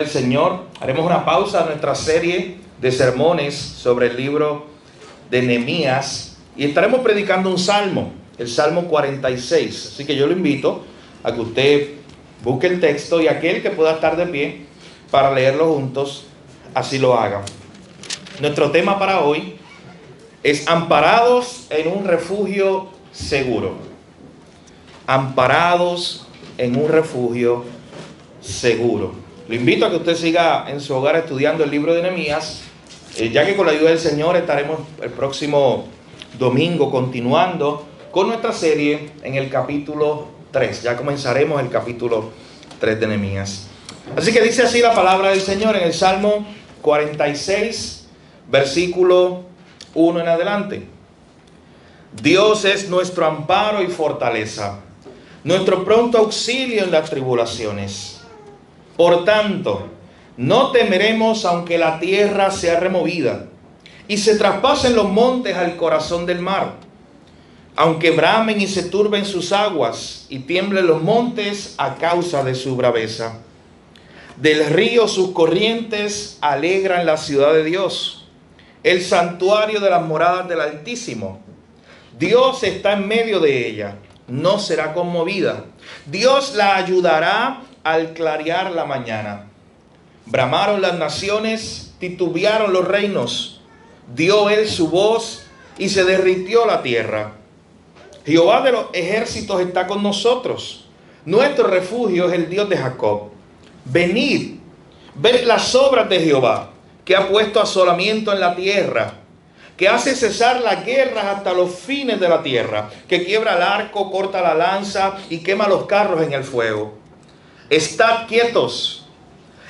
El Señor, haremos una pausa en nuestra serie de sermones sobre el libro de Nehemías y estaremos predicando un salmo, el Salmo 46. Así que yo lo invito a que usted busque el texto y aquel que pueda estar de pie para leerlo juntos, así lo haga. Nuestro tema para hoy es amparados en un refugio seguro. Amparados en un refugio seguro. Lo invito a que usted siga en su hogar estudiando el libro de Nehemías, ya que con la ayuda del Señor estaremos el próximo domingo continuando con nuestra serie en el capítulo 3. Ya comenzaremos el capítulo 3 de Nehemías. Así que dice así la palabra del Señor en el Salmo 46, versículo 1 en adelante. Dios es nuestro amparo y fortaleza, nuestro pronto auxilio en las tribulaciones. Por tanto, no temeremos aunque la tierra sea removida y se traspasen los montes al corazón del mar, aunque bramen y se turben sus aguas y tiemblen los montes a causa de su braveza. Del río sus corrientes alegran la ciudad de Dios, el santuario de las moradas del Altísimo. Dios está en medio de ella, no será conmovida. Dios la ayudará al clarear la mañana. Bramaron las naciones, titubearon los reinos. Dio él su voz y se derritió la tierra. Jehová de los ejércitos está con nosotros. Nuestro refugio es el Dios de Jacob. Venid, ved las obras de Jehová, que ha puesto asolamiento en la tierra, que hace cesar las guerras hasta los fines de la tierra, que quiebra el arco, corta la lanza y quema los carros en el fuego. Estad quietos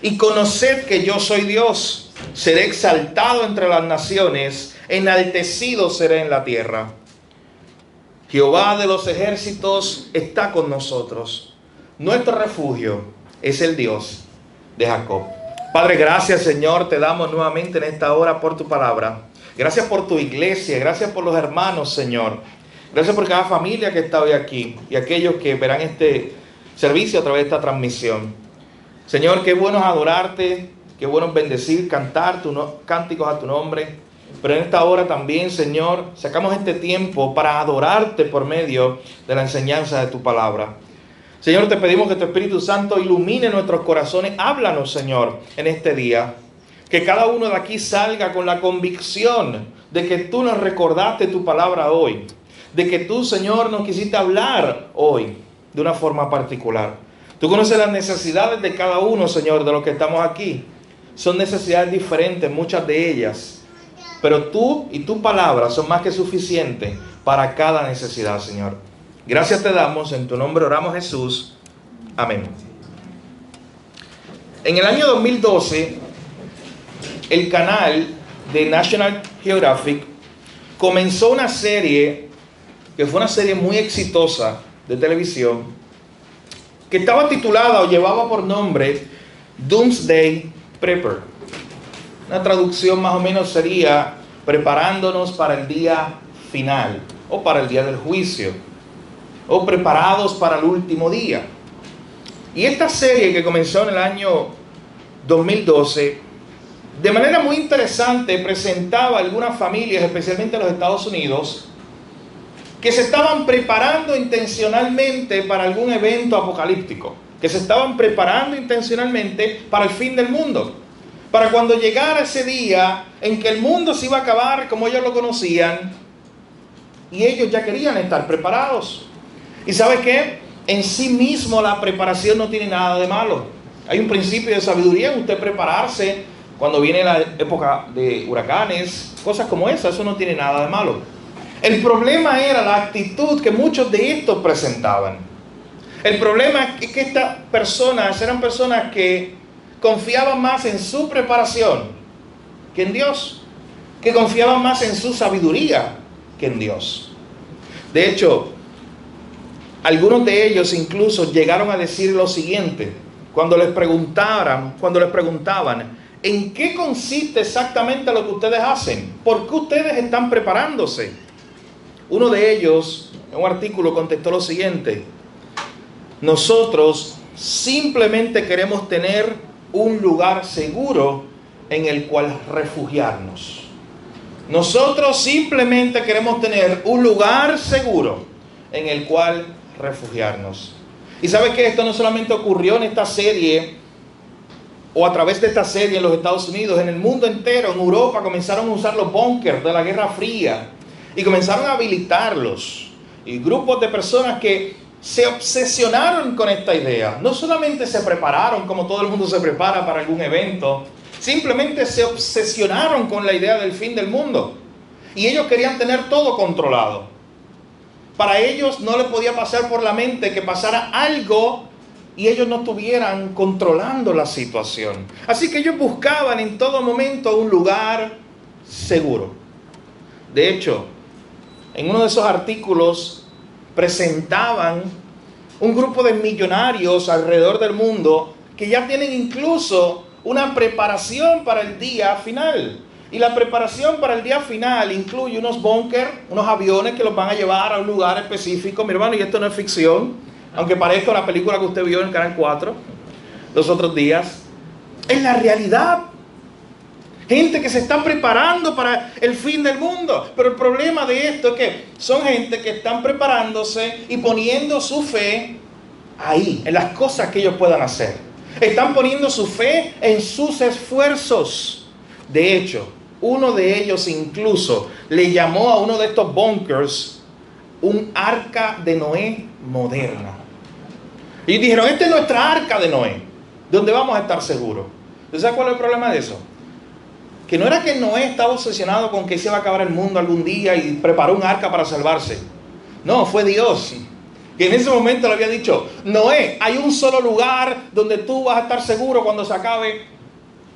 y conoced que yo soy Dios. Seré exaltado entre las naciones, enaltecido seré en la tierra. Jehová de los ejércitos está con nosotros. Nuestro refugio es el Dios de Jacob. Padre, gracias, Señor, te damos nuevamente en esta hora por tu palabra. Gracias por tu iglesia, gracias por los hermanos, Señor. Gracias por cada familia que está hoy aquí y aquellos que verán este servicio a través de esta transmisión. Señor, qué bueno es adorarte, qué bueno es bendecir, cantar cánticos a tu nombre. Pero en esta hora también, Señor, sacamos este tiempo para adorarte por medio de la enseñanza de tu palabra. Señor, te pedimos que tu Espíritu Santo ilumine nuestros corazones. Háblanos, Señor, en este día. Que cada uno de aquí salga con la convicción de que tú nos recordaste tu palabra hoy. De que tú, Señor, nos quisiste hablar hoy de una forma particular. Tú conoces las necesidades de cada uno, Señor, de los que estamos aquí. Son necesidades diferentes, muchas de ellas. Pero tú y tu palabra son más que suficientes para cada necesidad, Señor. Gracias te damos, en tu nombre oramos, Jesús. Amén. En el año 2012, el canal de National Geographic comenzó una serie que fue una serie muy exitosa de televisión, que estaba titulada o llevaba por nombre Doomsday Prepper. Una traducción más o menos sería preparándonos para el día final o para el día del juicio o preparados para el último día. Y esta serie, que comenzó en el año 2012, de manera muy interesante presentaba a algunas familias, especialmente en los Estados Unidos, que se estaban preparando intencionalmente para algún evento apocalíptico, que se estaban preparando intencionalmente para el fin del mundo, para cuando llegara ese día en que el mundo se iba a acabar como ellos lo conocían, y ellos ya querían estar preparados. ¿Y sabes qué? En sí mismo la preparación no tiene nada de malo. Hay un principio de sabiduría en usted prepararse cuando viene la época de huracanes, cosas como esas, eso no tiene nada de malo. El problema era la actitud que muchos de estos presentaban. El problema es que estas personas eran personas que confiaban más en su preparación que en Dios, que confiaban más en su sabiduría que en Dios. De hecho, algunos de ellos incluso llegaron a decir lo siguiente, cuando les preguntaban, ¿en qué consiste exactamente lo que ustedes hacen? ¿Por qué ustedes están preparándose? Uno de ellos, en un artículo, contestó lo siguiente: nosotros simplemente queremos tener un lugar seguro en el cual refugiarnos. Nosotros simplemente queremos tener un lugar seguro en el cual refugiarnos. Y ¿sabe qué? Esto no solamente ocurrió en esta serie o a través de esta serie en los Estados Unidos, en el mundo entero, en Europa comenzaron a usar los búnkers de la Guerra Fría y comenzaron a habilitarlos. Y grupos de personas que se obsesionaron con esta idea. No solamente se prepararon como todo el mundo se prepara para algún evento, simplemente se obsesionaron con la idea del fin del mundo. Y ellos querían tener todo controlado. Para ellos no les podía pasar por la mente que pasara algo y ellos no estuvieran controlando la situación. Así que ellos buscaban en todo momento un lugar seguro. De hecho, en uno de esos artículos presentaban un grupo de millonarios alrededor del mundo que ya tienen incluso una preparación para el día final. Y la preparación para el día final incluye unos búnkers, unos aviones que los van a llevar a un lugar específico. Mi hermano, y esto no es ficción, aunque parezca una película que usted vio en el Canal 4 los otros días. Es la realidad. Gente que se está preparando para el fin del mundo. Pero el problema de esto es que son gente que están preparándose y poniendo su fe ahí, en las cosas que ellos puedan hacer. Están poniendo su fe en sus esfuerzos. De hecho, uno de ellos incluso le llamó a uno de estos bunkers un arca de Noé moderna. Y dijeron, esta es nuestra arca de Noé, donde vamos a estar seguros. ¿Usted sabe cuál es el problema de eso? Que no era que Noé estaba obsesionado con que se iba a acabar el mundo algún día y preparó un arca para salvarse. No, fue Dios que en ese momento le había dicho, Noé, hay un solo lugar donde tú vas a estar seguro cuando se acabe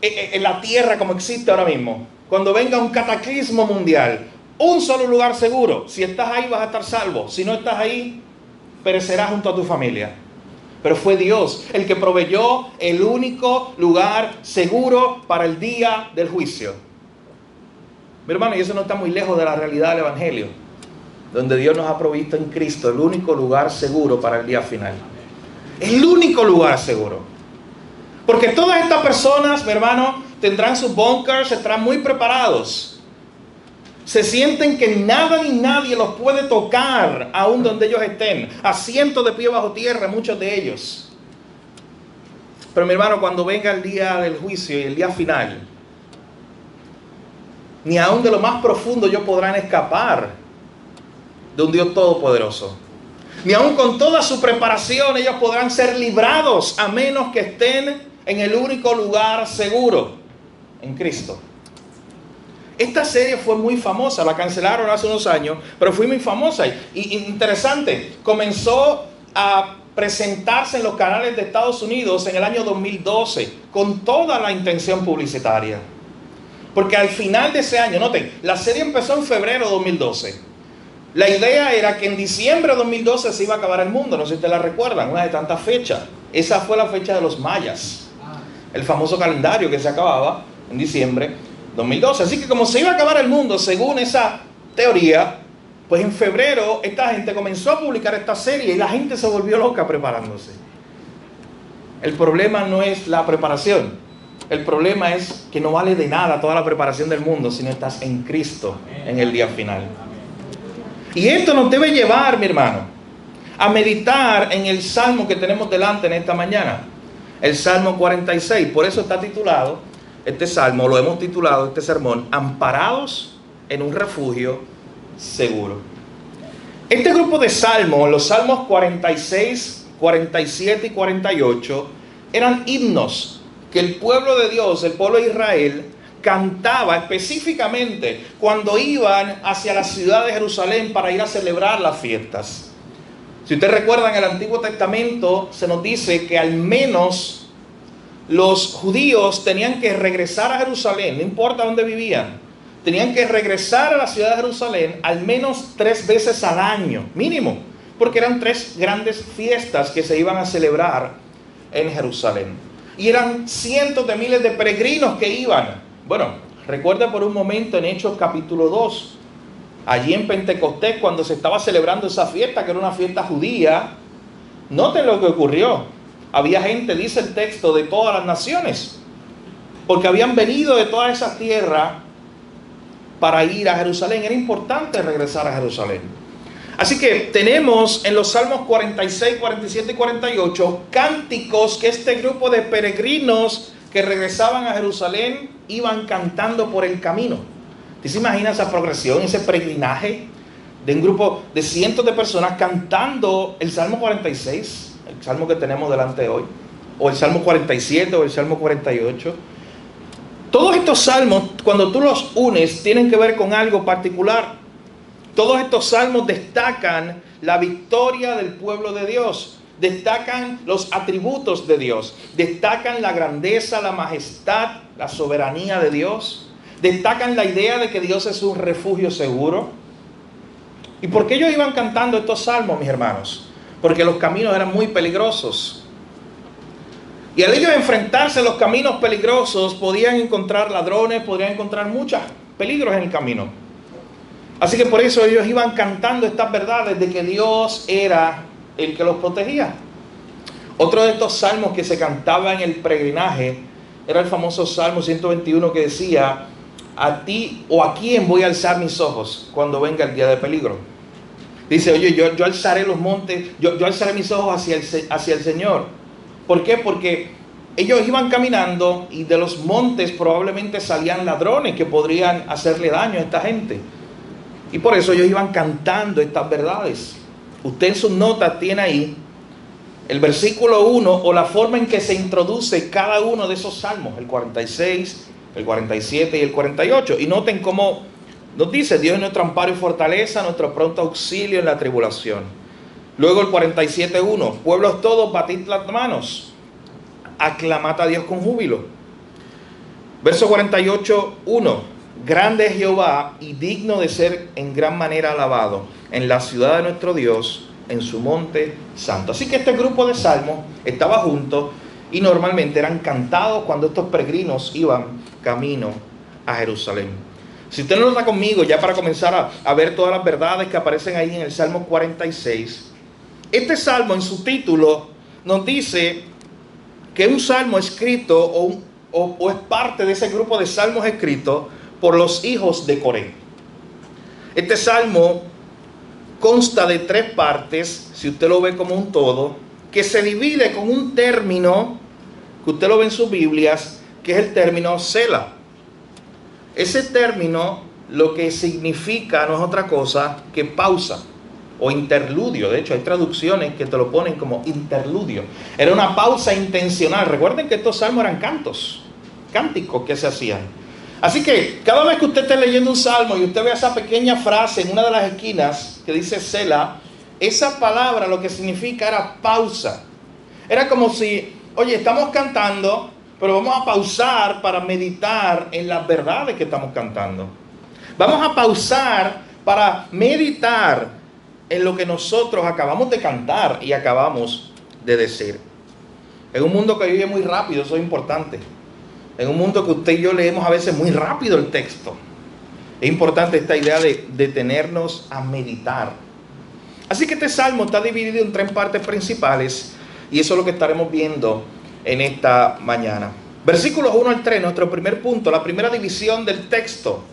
en la tierra como existe ahora mismo. Cuando venga un cataclismo mundial, un solo lugar seguro. Si estás ahí vas a estar salvo. Si no estás ahí, perecerás junto a tu familia. Pero fue Dios el que proveyó el único lugar seguro para el día del juicio. Mi hermano, y eso no está muy lejos de la realidad del Evangelio, donde Dios nos ha provisto en Cristo el único lugar seguro para el día final. El único lugar seguro. Porque todas estas personas, mi hermano, tendrán sus bunkers, estarán muy preparados. Se sienten que nada ni nadie los puede tocar, aun donde ellos estén, a cientos de pies bajo tierra, muchos de ellos. Pero mi hermano, cuando venga el día del juicio y el día final, ni aun de lo más profundo ellos podrán escapar de un Dios todopoderoso. Ni aun con toda su preparación ellos podrán ser librados, a menos que estén en el único lugar seguro, en Cristo. Esta serie fue muy famosa, la cancelaron hace unos años, pero fue muy famosa y interesante. Comenzó a presentarse en los canales de Estados Unidos en el año 2012 con toda la intención publicitaria. Porque al final de ese año, noten, la serie empezó en febrero de 2012. La idea era que en diciembre de 2012 se iba a acabar el mundo, no sé si ustedes la recuerdan, una de tantas fechas. Esa fue la fecha de los mayas, el famoso calendario que se acababa en diciembre 2012. Así que como se iba a acabar el mundo, según esa teoría, pues en febrero esta gente comenzó a publicar esta serie y la gente se volvió loca preparándose. El problema no es la preparación. El problema es que no vale de nada toda la preparación del mundo si no estás en Cristo en el día final. Y esto nos debe llevar, mi hermano, a meditar en el salmo que tenemos delante en esta mañana. El Salmo 46. Por eso está titulado este salmo, lo hemos titulado este sermón, Amparados en un refugio seguro. Este grupo de salmos, los salmos 46, 47 y 48, eran himnos que el pueblo de Dios, el pueblo de Israel, cantaba específicamente cuando iban hacia la ciudad de Jerusalén para ir a celebrar las fiestas. Si ustedes recuerdan, en el Antiguo Testamento se nos dice que al menos los judíos tenían que regresar a Jerusalén, no importa dónde vivían, tenían que regresar a la ciudad de Jerusalén al menos 3 veces al año, mínimo, porque eran 3 grandes fiestas que se iban a celebrar en Jerusalén. Y eran cientos de miles de peregrinos que iban. Bueno, recuerda por un momento en Hechos capítulo 2, allí en Pentecostés, cuando se estaba celebrando esa fiesta, que era una fiesta judía, noten lo que ocurrió. había gente, dice el texto, de todas las naciones, porque habían venido de toda esa tierra para ir a Jerusalén. Era importante regresar a Jerusalén. Así que tenemos en los Salmos 46, 47 y 48 cánticos que este grupo de peregrinos que regresaban a Jerusalén iban cantando por el camino. ¿Usted se imagina esa progresión, ese peregrinaje de un grupo de cientos de personas cantando el Salmo 46, el Salmo que tenemos delante de hoy, o el Salmo 47 o el Salmo 48? Todos estos salmos, cuando tú los unes, tienen que ver con algo particular. Todos estos salmos destacan la victoria del pueblo de Dios, destacan los atributos de Dios, destacan la grandeza, la majestad, la soberanía de Dios, destacan la idea de que Dios es un refugio seguro. ¿Y por qué ellos iban cantando estos salmos, mis hermanos? Porque los caminos eran muy peligrosos. Y al ellos enfrentarse a los caminos peligrosos, podían encontrar ladrones, podrían encontrar muchos peligros en el camino. Así que por eso ellos iban cantando estas verdades de que Dios era el que los protegía. Otro de estos salmos que se cantaba en el peregrinaje era el famoso Salmo 121 que decía: a ti o a quién voy a alzar mis ojos cuando venga el día de peligro. Dice, oye, yo alzaré los montes, yo alzaré mis ojos hacia el Señor. ¿Por qué? Porque ellos iban caminando y de los montes probablemente salían ladrones que podrían hacerle daño a esta gente. Y por eso ellos iban cantando estas verdades. Usted en sus notas tiene ahí el versículo 1 o la forma en que se introduce cada uno de esos salmos, el 46, el 47 y el 48. Y noten cómo nos dice: Dios es nuestro amparo y fortaleza, nuestro pronto auxilio en la tribulación. Luego el 47:1, pueblos todos, batid las manos, aclamad a Dios con júbilo. Verso 48:1, grande es Jehová y digno de ser en gran manera alabado en la ciudad de nuestro Dios, en su monte santo. Así que este grupo de salmos estaba junto y normalmente eran cantados cuando estos peregrinos iban camino a Jerusalén. Si usted no lo está conmigo, ya para comenzar a ver todas las verdades que aparecen ahí en el Salmo 46, este salmo en su título nos dice que es un salmo escrito o es parte de ese grupo de salmos escritos por los hijos de Coré. Este salmo consta de 3 partes, si usted lo ve como un todo, que se divide con un término que usted lo ve en sus Biblias, que es el término Selah. Ese término lo que significa no es otra cosa que pausa o interludio. De hecho, hay traducciones que te lo ponen como interludio. Era una pausa intencional. Recuerden que estos salmos eran cánticos que se hacían. Así que cada vez que usted esté leyendo un salmo y usted ve esa pequeña frase en una de las esquinas que dice Selah, esa palabra lo que significa era pausa. Era como si, oye, estamos cantando, pero vamos a pausar para meditar en las verdades que estamos cantando. Vamos a pausar para meditar en lo que nosotros acabamos de cantar y acabamos de decir. En un mundo que vive muy rápido, eso es importante. En un mundo que usted y yo leemos a veces muy rápido el texto, es importante esta idea de detenernos a meditar. Así que este salmo está dividido en 3 partes principales y eso es lo que estaremos viendo en esta mañana. Versículos 1 al 3, nuestro primer punto, la primera división del texto.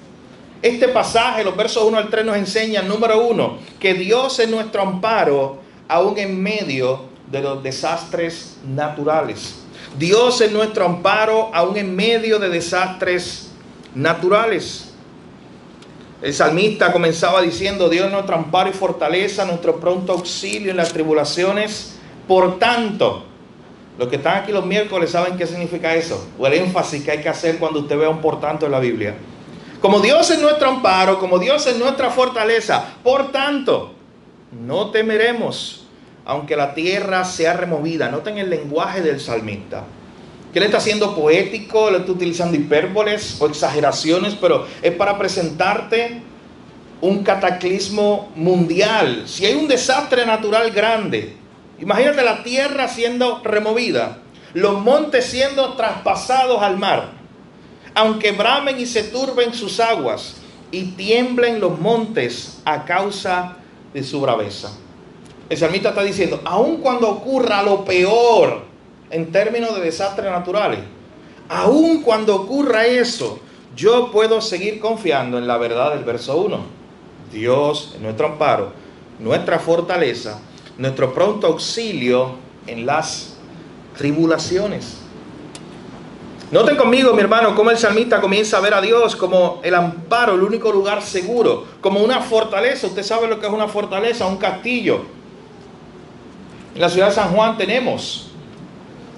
Este pasaje, los versos 1 al 3 nos enseñan, número 1, que Dios es nuestro amparo aún en medio de los desastres naturales. Dios es nuestro amparo aún en medio de desastres naturales. El salmista comenzaba diciendo: Dios es nuestro amparo y fortaleza, nuestro pronto auxilio en las tribulaciones. Por tanto, los que están aquí los miércoles saben qué significa eso, o el énfasis que hay que hacer cuando usted vea un por tanto en la Biblia. Como Dios es nuestro amparo, como Dios es nuestra fortaleza, por tanto, no temeremos, aunque la tierra sea removida. Noten el lenguaje del salmista, que él está siendo poético, él está utilizando hipérboles o exageraciones, pero es para presentarte un cataclismo mundial. Si hay un desastre natural grande, imagínate la tierra siendo removida, los montes siendo traspasados al mar, aunque bramen y se turben sus aguas y tiemblen los montes a causa de su braveza. El salmista está diciendo, aun cuando ocurra lo peor, en términos de desastres naturales. Aun cuando ocurra eso, yo puedo seguir confiando en la verdad del verso 1. Dios es nuestro amparo, nuestra fortaleza, nuestro pronto auxilio en las tribulaciones. Noten conmigo, mi hermano, cómo el salmista comienza a ver a Dios como el amparo, el único lugar seguro, como una fortaleza. Usted sabe lo que es una fortaleza, un castillo. En la ciudad de San Juan tenemos.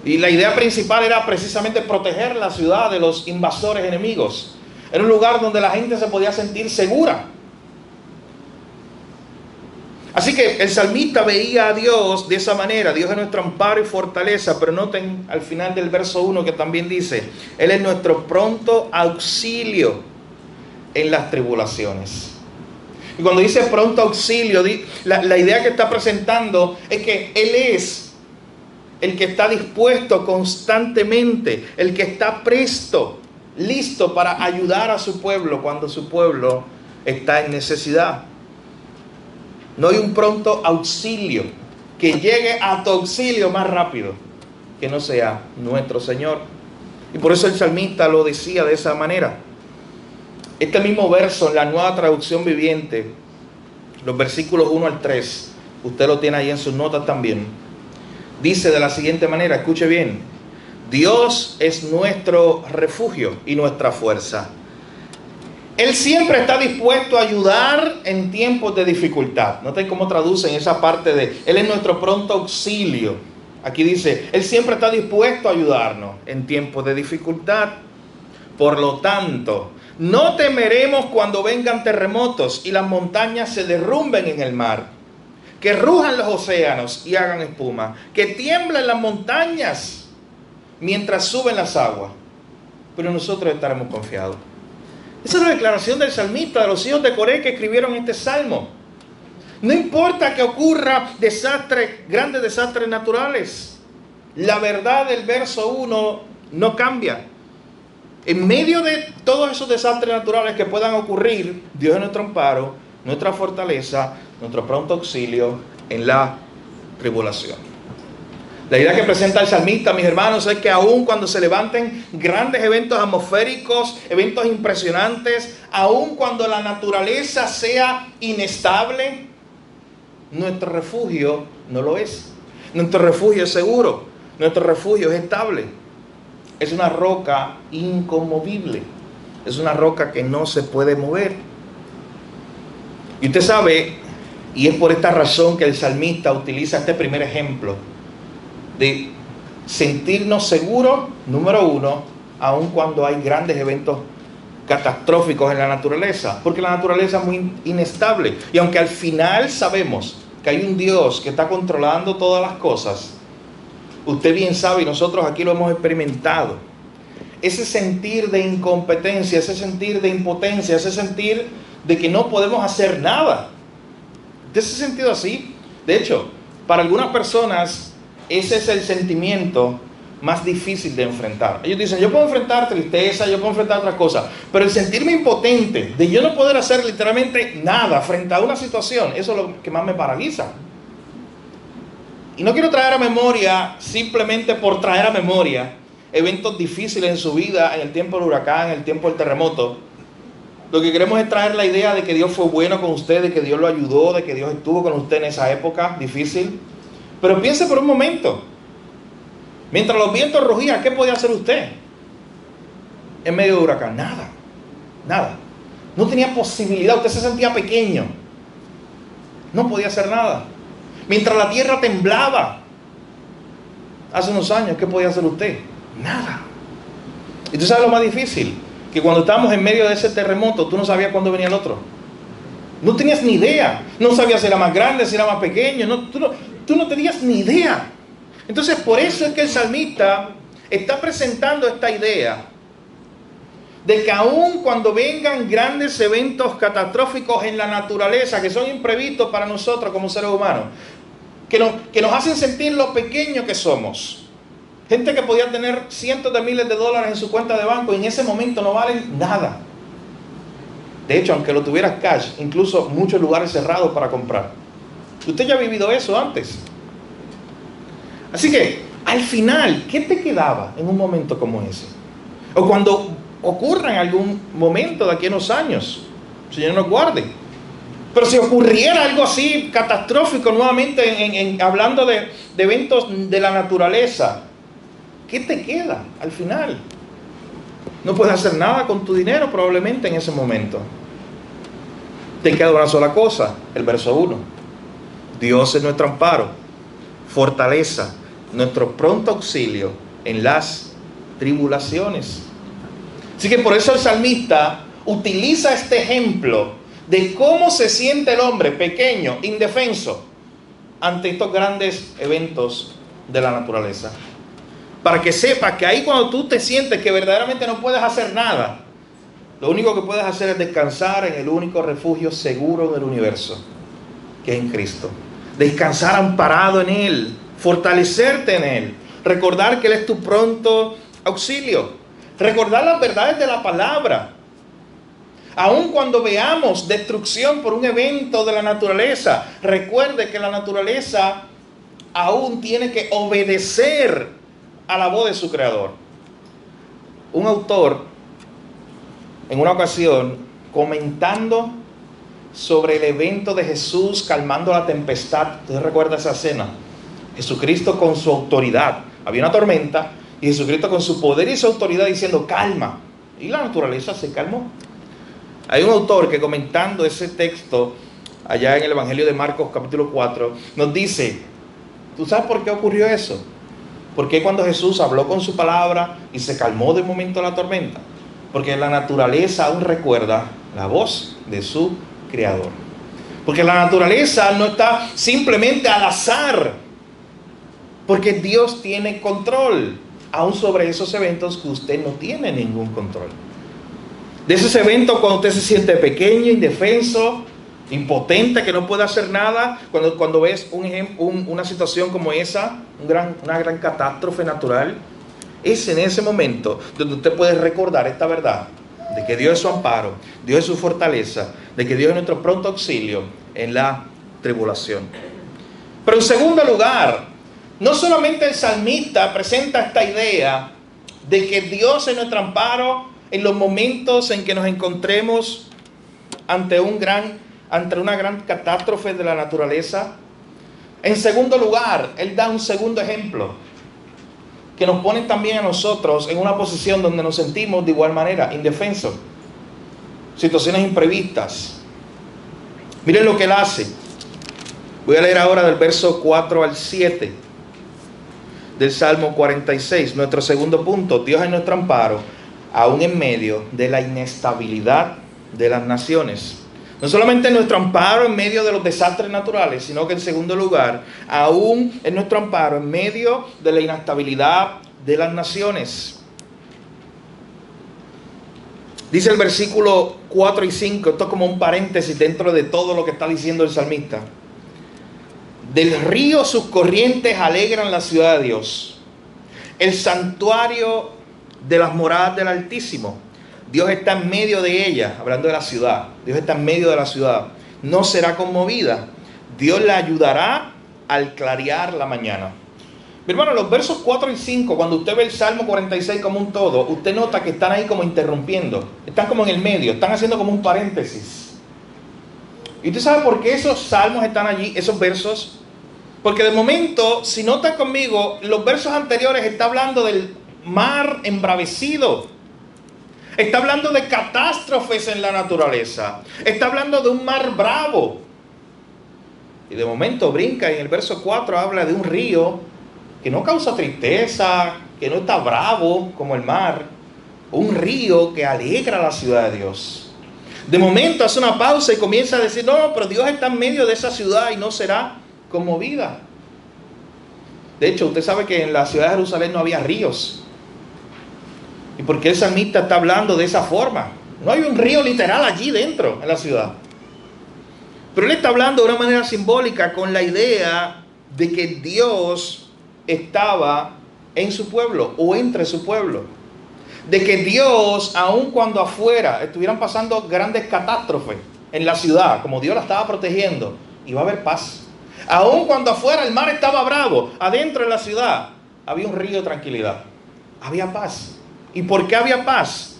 Y la idea principal era precisamente proteger la ciudad de los invasores enemigos. Era un lugar donde la gente se podía sentir segura. Así que el salmista veía a Dios de esa manera. Dios es nuestro amparo y fortaleza. Pero noten al final del verso 1 que también dice: Él es nuestro pronto auxilio en las tribulaciones. Y cuando dice pronto auxilio, la idea que está presentando es que Él es el que está dispuesto constantemente, el que está presto, listo para ayudar a su pueblo cuando su pueblo está en necesidad. No hay un pronto auxilio que llegue a tu auxilio más rápido que no sea nuestro Señor. Y por eso el salmista lo decía de esa manera. Este mismo verso en la Nueva Traducción Viviente, los versículos 1 al 3, usted lo tiene ahí en sus notas también, dice de la siguiente manera, escuche bien: Dios es nuestro refugio y nuestra fuerza. Él siempre está dispuesto a ayudar en tiempos de dificultad. Noten cómo traducen esa parte de Él es nuestro pronto auxilio. Aquí dice, Él siempre está dispuesto a ayudarnos en tiempos de dificultad. Por lo tanto, no temeremos cuando vengan terremotos y las montañas se derrumben en el mar, que rujan los océanos y hagan espuma, que tiemblen las montañas mientras suben las aguas. Pero nosotros estaremos confiados. Esa es la declaración del salmista, de los hijos de Coré que escribieron este salmo. No importa que ocurra grandes desastres naturales. La verdad del verso 1 no cambia. En medio de todos esos desastres naturales que puedan ocurrir, Dios es nuestro amparo, nuestra fortaleza, nuestro pronto auxilio en la tribulación. La idea que presenta el salmista, mis hermanos, es que aun cuando se levanten grandes eventos atmosféricos, eventos impresionantes, aun cuando la naturaleza sea inestable, nuestro refugio no lo es. Nuestro refugio es seguro, nuestro refugio es estable. Es una roca inconmovible, es una roca que no se puede mover. Y usted sabe, y es por esta razón que el salmista utiliza este primer ejemplo de sentirnos seguros, número uno, aun cuando hay grandes eventos catastróficos en la naturaleza, porque la naturaleza es muy inestable. Y aunque al final sabemos que hay un Dios que está controlando todas las cosas, usted bien sabe, y nosotros aquí lo hemos experimentado, ese sentir de incompetencia, ese sentir de impotencia, ese sentir de que no podemos hacer nada, de ese sentido así. De hecho, para algunas personas ese es el sentimiento más difícil de enfrentar. Ellos dicen, yo puedo enfrentar tristeza, yo puedo enfrentar otras cosas, pero el sentirme impotente, de yo no poder hacer literalmente nada frente a una situación, eso es lo que más me paraliza. Y no quiero traer a memoria, simplemente por traer a memoria, eventos difíciles en su vida, en el tiempo del huracán, en el tiempo del terremoto. Lo que queremos es traer la idea de que Dios fue bueno con usted, de que Dios lo ayudó, de que Dios estuvo con usted en esa época difícil. Pero piense por un momento, mientras los vientos rugían, ¿qué podía hacer usted en medio de huracán? Nada. No tenía posibilidad, usted se sentía pequeño. No podía hacer nada. Mientras la tierra temblaba, hace unos años, ¿qué podía hacer usted? Nada. ¿Y tú sabes lo más difícil? Que cuando estábamos en medio de ese terremoto, tú no sabías cuándo venía el otro. No tenías ni idea. No sabías si era más grande, si era más pequeño. Tú no tenías ni idea. Entonces, por eso es que el salmista está presentando esta idea de que aun cuando vengan grandes eventos catastróficos en la naturaleza, que son imprevistos para nosotros como seres humanos, que nos hacen sentir lo pequeño que somos. Gente que podía tener cientos de miles de dólares en su cuenta de banco y en ese momento no valen nada. De hecho, aunque lo tuvieras cash, incluso muchos lugares cerrados para comprar. Usted ya ha vivido eso antes. Así que al final, ¿qué te quedaba en un momento como ese? O cuando ocurra en algún momento de aquí a unos años, Señor nos guarde. Pero si ocurriera algo así catastrófico nuevamente, hablando de eventos de la naturaleza, ¿qué te queda al final? No puedes hacer nada con tu dinero probablemente en ese momento. Te queda una sola cosa, el verso 1. Dios es nuestro amparo, fortaleza, nuestro pronto auxilio en las tribulaciones. Así que por eso el salmista utiliza este ejemplo de cómo se siente el hombre pequeño, indefenso, ante estos grandes eventos de la naturaleza. Para que sepas que ahí cuando tú te sientes que verdaderamente no puedes hacer nada, lo único que puedes hacer es descansar en el único refugio seguro del universo, que es en Cristo. Descansar amparado en Él, fortalecerte en Él, recordar que Él es tu pronto auxilio, recordar las verdades de la palabra. Aun cuando veamos destrucción por un evento de la naturaleza, recuerde que la naturaleza aún tiene que obedecer a la voz de su creador. Un autor, en una ocasión, comentando sobre el evento de Jesús calmando la tempestad, ¿usted recuerda esa escena? Jesucristo con su autoridad, había una tormenta, y Jesucristo con su poder y su autoridad diciendo calma, y la naturaleza se calmó. Hay un autor que comentando ese texto allá en el Evangelio de Marcos capítulo 4 nos dice, ¿tú sabes por qué ocurrió eso? Porque cuando Jesús habló con su palabra y se calmó de momento la tormenta, porque la naturaleza aún recuerda la voz de su creador. Porque la naturaleza no está simplemente al azar, porque Dios tiene control aún sobre esos eventos que usted no tiene ningún control. De esos eventos cuando usted se siente pequeño, indefenso, impotente, que no puede hacer nada, cuando ves una situación como esa, una gran catástrofe natural, es en ese momento donde usted puede recordar esta verdad, de que Dios es su amparo, Dios es su fortaleza, de que Dios es nuestro pronto auxilio en la tribulación. Pero en segundo lugar, no solamente el salmista presenta esta idea de que Dios es nuestro amparo en los momentos en que nos encontremos ante una gran catástrofe de la naturaleza. En segundo lugar, Él da un segundo ejemplo que nos pone también a nosotros en una posición donde nos sentimos de igual manera indefensos, situaciones imprevistas. Miren lo que Él hace. Voy a leer ahora del verso 4 al 7 del Salmo 46, nuestro segundo punto. Dios es nuestro amparo aún en medio de la inestabilidad de las naciones. No solamente nuestro amparo en medio de los desastres naturales, sino que en segundo lugar, aún es nuestro amparo en medio de la inestabilidad de las naciones. Dice el versículo 4 y 5, esto es como un paréntesis dentro de todo lo que está diciendo el salmista. Del río sus corrientes alegran la ciudad de Dios, el santuario de las moradas del Altísimo. Dios está en medio de ella, hablando de la ciudad. Dios está en medio de la ciudad. No será conmovida. Dios la ayudará al clarear la mañana. Mi hermano, los versos 4 y 5, cuando usted ve el Salmo 46 como un todo, usted nota que están ahí como interrumpiendo. Están como en el medio, están haciendo como un paréntesis. ¿Y usted sabe por qué esos salmos están allí, esos versos? Porque de momento, si nota conmigo, los versos anteriores está hablando del mar embravecido. Está hablando de catástrofes en la naturaleza. Está hablando de un mar bravo. Y de momento brinca en el verso 4, habla de un río que no causa tristeza, que no está bravo como el mar. Un río que alegra la ciudad de Dios. De momento hace una pausa y comienza a decir, no, pero Dios está en medio de esa ciudad y no será conmovida. De hecho, usted sabe que en la ciudad de Jerusalén no había ríos. ¿Y por qué el salmista está hablando de esa forma? No hay un río literal allí dentro, en la ciudad. Pero él está hablando de una manera simbólica con la idea de que Dios estaba en su pueblo o entre su pueblo. De que Dios, aun cuando afuera estuvieran pasando grandes catástrofes en la ciudad, como Dios la estaba protegiendo, iba a haber paz. Aun cuando afuera el mar estaba bravo, adentro en la ciudad, había un río de tranquilidad, había paz. ¿Y por qué había paz?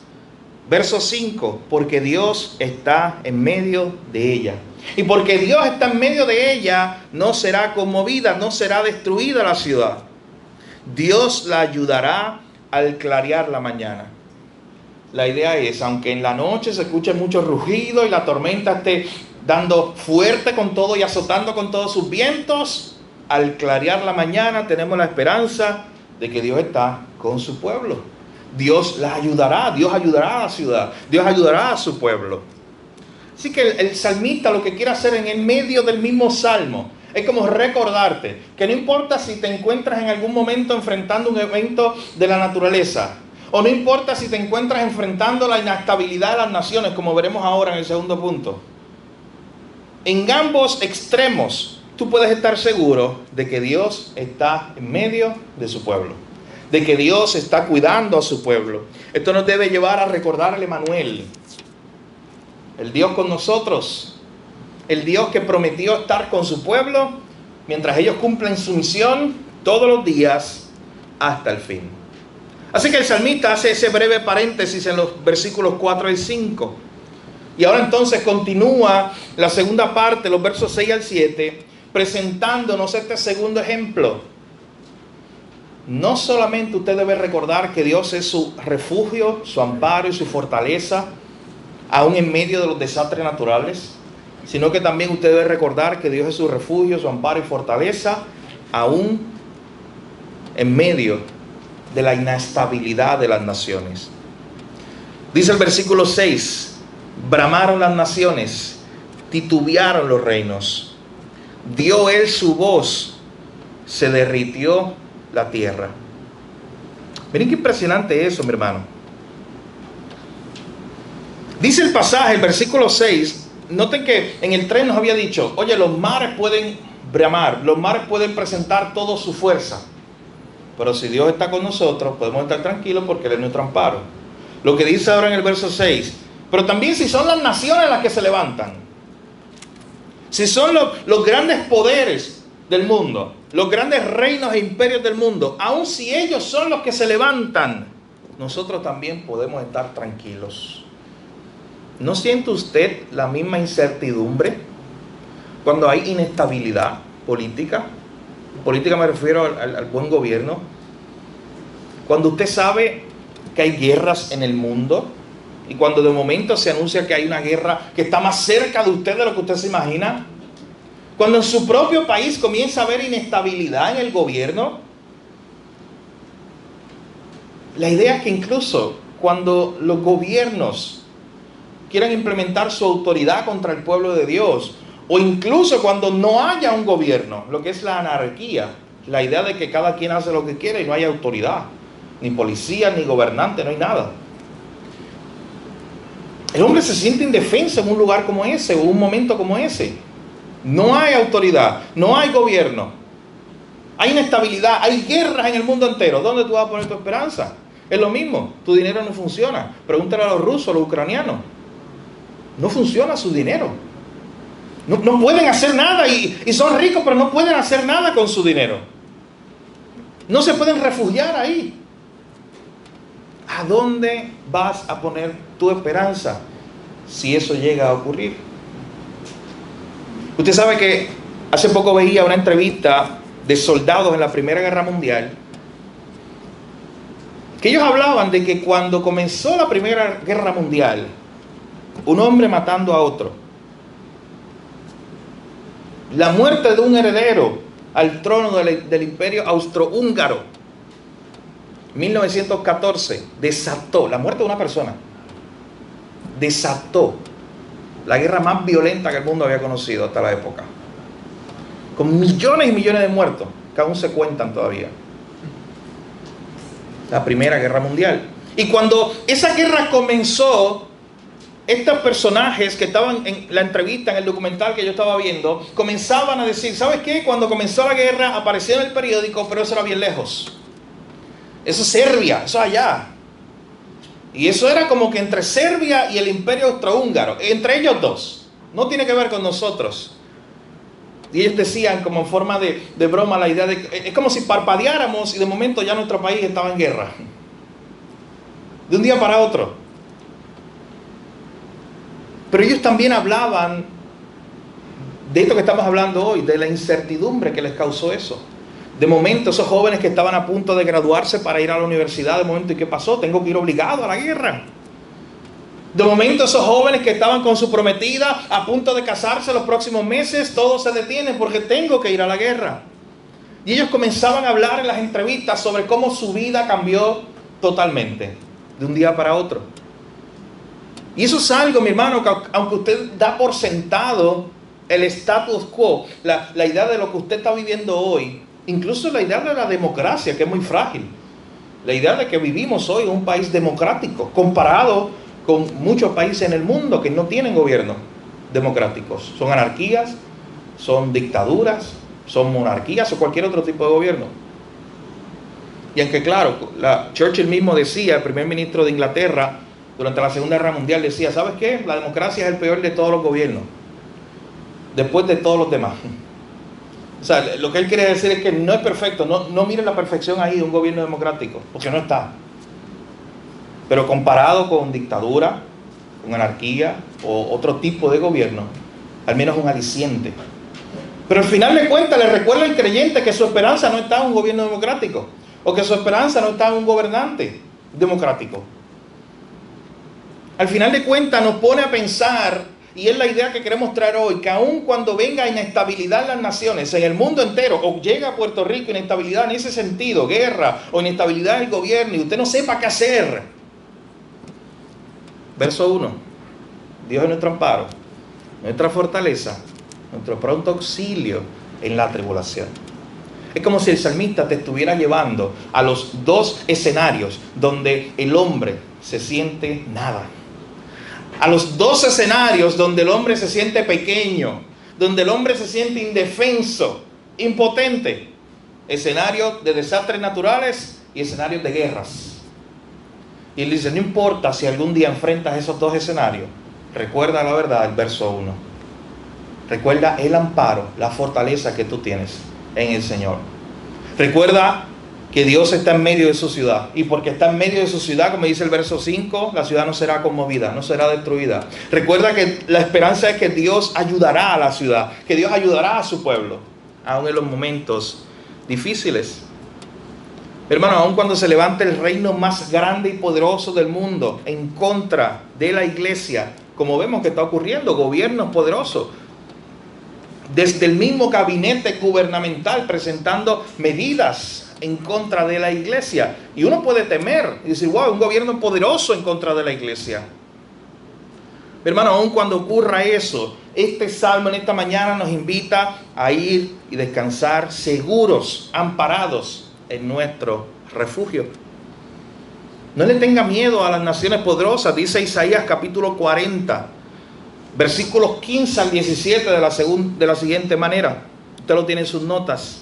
Verso 5, porque Dios está en medio de ella. Y porque Dios está en medio de ella, no será conmovida, no será destruida la ciudad. Dios la ayudará al clarear la mañana. La idea es, aunque en la noche se escuche mucho rugido y la tormenta esté dando fuerte con todo y azotando con todos sus vientos, al clarear la mañana tenemos la esperanza de que Dios está con su pueblo. Dios la ayudará, Dios ayudará a la ciudad, Dios ayudará a su pueblo. Así que el salmista lo que quiere hacer en el medio del mismo salmo es como recordarte que no importa si te encuentras en algún momento enfrentando un evento de la naturaleza, o no importa si te encuentras enfrentando la inestabilidad de las naciones, como veremos ahora en el segundo punto. En ambos extremos, tú puedes estar seguro de que Dios está en medio de su pueblo, de que Dios está cuidando a su pueblo. Esto nos debe llevar a recordar al Emanuel, el Dios con nosotros, el Dios que prometió estar con su pueblo mientras ellos cumplen su misión todos los días hasta el fin. Así que el salmista hace ese breve paréntesis en los versículos 4 y 5. Y ahora entonces continúa la segunda parte, los versos 6 al 7, presentándonos este segundo ejemplo. No solamente usted debe recordar que Dios es su refugio, su amparo y su fortaleza, aún en medio de los desastres naturales, sino que también usted debe recordar que Dios es su refugio, su amparo y fortaleza, aún en medio de la inestabilidad de las naciones. Dice el versículo 6, bramaron las naciones, titubearon los reinos, dio él su voz, se derritió la tierra. Miren qué impresionante eso, mi hermano. Dice el pasaje, el versículo 6, noten que en el 3 nos había dicho, oye, los mares pueden bramar, los mares pueden presentar toda su fuerza, pero si Dios está con nosotros, podemos estar tranquilos porque Él es nuestro amparo. Lo que dice ahora en el verso 6, pero también si son las naciones las que se levantan, si son los grandes poderes del mundo, los grandes reinos e imperios del mundo, aun si ellos son los que se levantan, nosotros también podemos estar tranquilos. ¿No siente usted la misma incertidumbre cuando hay inestabilidad política? Política me refiero al buen gobierno. Cuando usted sabe que hay guerras en el mundo y cuando de momento se anuncia que hay una guerra que está más cerca de usted de lo que usted se imagina. Cuando en su propio país comienza a haber inestabilidad en el gobierno. La idea es que incluso cuando los gobiernos quieran implementar su autoridad contra el pueblo de Dios, o incluso cuando no haya un gobierno, lo que es la anarquía, la idea de que cada quien hace lo que quiere y no hay autoridad, ni policía, ni gobernante, no hay nada. El hombre se siente indefenso en un lugar como ese, o un momento como ese. No hay autoridad, no hay gobierno, hay inestabilidad, hay guerras en el mundo entero. ¿Dónde tú vas a poner tu esperanza? Es lo mismo, tu dinero no funciona. Pregúntale a los rusos, a los ucranianos. No funciona su dinero. No pueden hacer nada y son ricos, pero no pueden hacer nada con su dinero. No se pueden refugiar ahí. ¿A dónde vas a poner tu esperanza si eso llega a ocurrir? Usted sabe que hace poco veía una entrevista de soldados en la Primera Guerra Mundial, que ellos hablaban de que cuando comenzó la Primera Guerra Mundial, un hombre matando a otro, la muerte de un heredero al trono del imperio austrohúngaro, 1914, desató, la muerte de una persona, desató la guerra más violenta que el mundo había conocido hasta la época, con millones y millones de muertos, que aún se cuentan todavía. La Primera Guerra Mundial. Y cuando esa guerra comenzó, estos personajes que estaban en la entrevista, en el documental que yo estaba viendo, comenzaban a decir, ¿sabes qué? Cuando comenzó la guerra apareció en el periódico, pero eso era bien lejos. Eso es Serbia, eso es allá. Y eso era como que entre Serbia y el imperio austrohúngaro, entre ellos dos. No tiene que ver con nosotros. Y ellos decían, como en forma de broma, la idea de es como si parpadeáramos y de momento ya nuestro país estaba en guerra. De un día para otro. Pero ellos también hablaban de esto que estamos hablando hoy, de la incertidumbre que les causó eso. De momento, esos jóvenes que estaban a punto de graduarse para ir a la universidad, de momento, ¿y qué pasó? Tengo que ir obligado a la guerra. De momento, esos jóvenes que estaban con su prometida a punto de casarse los próximos meses, todos se detienen porque tengo que ir a la guerra. Y ellos comenzaban a hablar en las entrevistas sobre cómo su vida cambió totalmente, de un día para otro. Y eso es algo, mi hermano, que aunque usted da por sentado el status quo, la idea de lo que usted está viviendo hoy, incluso la idea de la democracia, que es muy frágil, la idea de que vivimos hoy en un país democrático, comparado con muchos países en el mundo que no tienen gobiernos democráticos. Son anarquías, son dictaduras, son monarquías o cualquier otro tipo de gobierno. Y aunque claro, Churchill mismo decía, el primer ministro de Inglaterra, durante la Segunda Guerra Mundial, decía, ¿sabes qué? La democracia es el peor de todos los gobiernos, después de todos los demás. O sea, lo que él quiere decir es que no es perfecto, no miren la perfección ahí de un gobierno democrático, porque no está. Pero comparado con dictadura, con anarquía o otro tipo de gobierno, al menos un aliciente. Pero al final de cuentas le recuerda al creyente que su esperanza no está en un gobierno democrático, o que su esperanza no está en un gobernante democrático. Al final de cuentas nos pone a pensar, y es la idea que queremos traer hoy, que aun cuando venga inestabilidad en las naciones, en el mundo entero, o llega a Puerto Rico inestabilidad en ese sentido, guerra o inestabilidad en el gobierno, y usted no sepa qué hacer. Verso 1, Dios es nuestro amparo, nuestra fortaleza, nuestro pronto auxilio en la tribulación. Es como si el salmista te estuviera llevando a los dos escenarios donde el hombre se siente nada. A los dos escenarios donde el hombre se siente pequeño, donde el hombre se siente indefenso, impotente. Escenarios de desastres naturales y escenarios de guerras. Y él dice, no importa si algún día enfrentas esos dos escenarios, recuerda la verdad, el verso 1. Recuerda el amparo, la fortaleza que tú tienes en el Señor. Recuerda que Dios está en medio de su ciudad. Y porque está en medio de su ciudad, como dice el verso 5, la ciudad no será conmovida, no será destruida. Recuerda que la esperanza es que Dios ayudará a la ciudad, que Dios ayudará a su pueblo, aun en los momentos difíciles. Hermano, aun cuando se levante el reino más grande y poderoso del mundo en contra de la iglesia, como vemos que está ocurriendo, gobiernos poderosos, desde el mismo gabinete gubernamental presentando medidas en contra de la iglesia. Y uno puede temer y decir, wow, un gobierno poderoso en contra de la iglesia. Hermano, aun cuando ocurra eso, este salmo en esta mañana nos invita a ir y descansar seguros, amparados en nuestro refugio. No le tenga miedo a las naciones poderosas, dice Isaías capítulo 40, versículos 15 al 17 de la siguiente manera. Usted lo tiene en sus notas.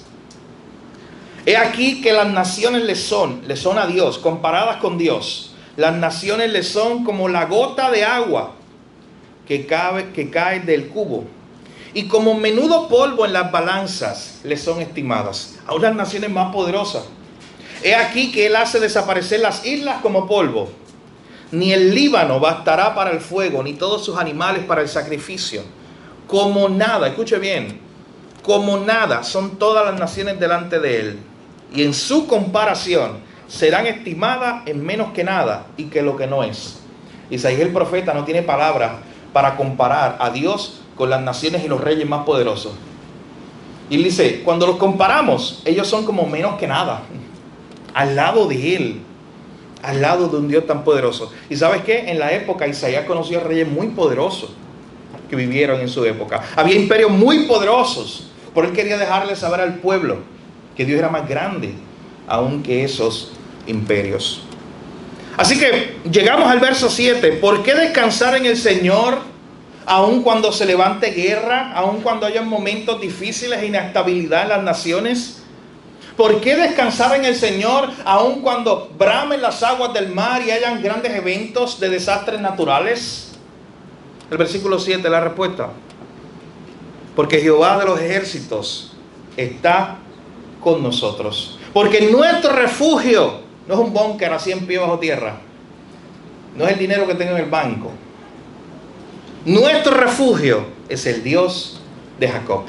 He aquí que las naciones le son a Dios, comparadas con Dios. Las naciones le son como la gota de agua que cae del cubo, y como menudo polvo en las balanzas le son estimadas. Aún las naciones más poderosas. He aquí que Él hace desaparecer las islas como polvo. Ni el Líbano bastará para el fuego, ni todos sus animales para el sacrificio. Como nada, escuche bien, como nada son todas las naciones delante de Él. Y en su comparación serán estimadas en menos que nada y que lo que no es. Isaías el profeta no tiene palabras para comparar a Dios con las naciones y los reyes más poderosos. Y él dice, cuando los comparamos, ellos son como menos que nada, al lado de Él, al lado de un Dios tan poderoso. ¿Y sabes qué? En la época Isaías conoció a reyes muy poderosos que vivieron en su época. Había imperios muy poderosos, pero él quería dejarle saber al pueblo que Dios era más grande aún que esos imperios. Así que llegamos al verso 7. ¿Por qué descansar en el Señor aun cuando se levante guerra, aun cuando haya momentos difíciles e inestabilidad en las naciones? ¿Por qué descansar en el Señor aun cuando bramen las aguas del mar y hayan grandes eventos de desastres naturales? El versículo 7, la respuesta. Porque Jehová de los ejércitos está con nosotros. Porque nuestro refugio no es un búnker así en pie bajo tierra. No es el dinero que tengo en el banco. Nuestro refugio es el Dios de Jacob.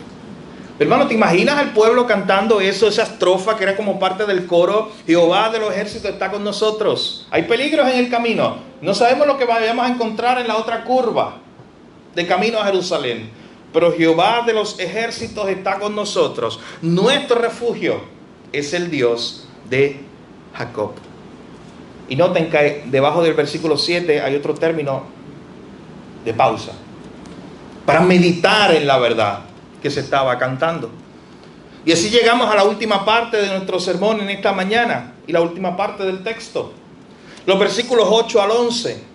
Hermano, ¿te imaginas al pueblo cantando eso, esa estrofa que era como parte del coro? Jehová de los ejércitos está con nosotros. Hay peligros en el camino. No sabemos lo que vayamos a encontrar en la otra curva de camino a Jerusalén. Pero Jehová de los ejércitos está con nosotros. Nuestro refugio es el Dios de Jacob. Y noten que debajo del versículo 7 hay otro término de pausa. Para meditar en la verdad que se estaba cantando. Y así llegamos a la última parte de nuestro sermón en esta mañana. Y la última parte del texto. Los versículos 8 al 11.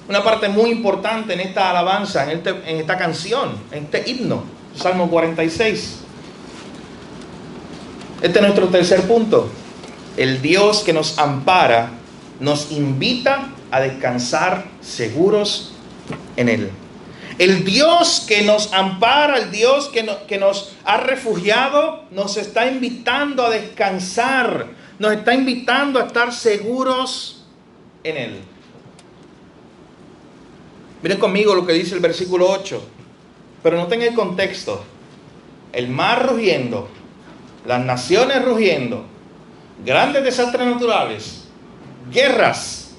Una parte muy importante en esta alabanza, en esta canción, en este himno. Salmo 46. Este es nuestro tercer punto. El Dios que nos ampara nos invita a descansar seguros en Él. El Dios que nos ampara, el Dios que nos ha refugiado, nos está invitando a descansar, nos está invitando a estar seguros en Él. Miren conmigo lo que dice el versículo 8, pero noten el contexto. El mar rugiendo, las naciones rugiendo, grandes desastres naturales, guerras.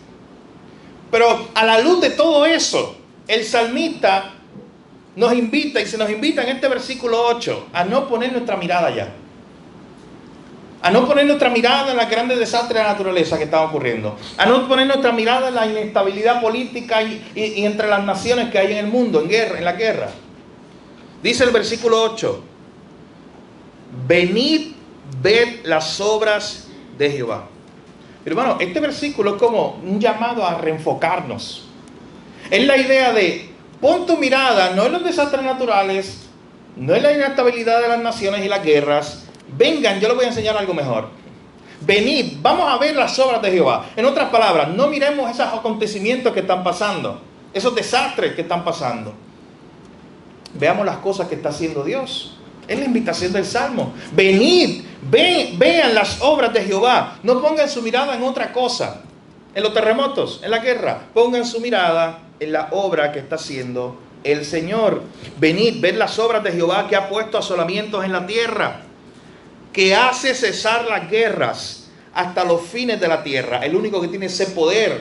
Pero a la luz de todo eso, el salmista nos invita, y se nos invita en este versículo 8, a no poner nuestra mirada allá. A no poner nuestra mirada en los grandes desastres de la naturaleza que están ocurriendo. A no poner nuestra mirada en la inestabilidad política y entre las naciones que hay en el mundo, en la guerra. Dice el versículo 8, venid, ved las obras de Jehová. Hermano, este versículo es como un llamado a reenfocarnos. Es la idea de, pon tu mirada no en los desastres naturales, no en la inestabilidad de las naciones y las guerras. Vengan, yo les voy a enseñar algo mejor. Venid, vamos a ver las obras de Jehová. En otras palabras, no miremos esos acontecimientos que están pasando, esos desastres que están pasando. Veamos las cosas que está haciendo Dios. Es la invitación del Salmo. Venid, vean las obras de Jehová. No pongan su mirada en otra cosa, en los terremotos, en la guerra. Pongan su mirada en la obra que está haciendo el Señor. Venid, ved las obras de Jehová, que ha puesto asolamientos en la tierra, que hace cesar las guerras hasta los fines de la tierra. El único que tiene ese poder,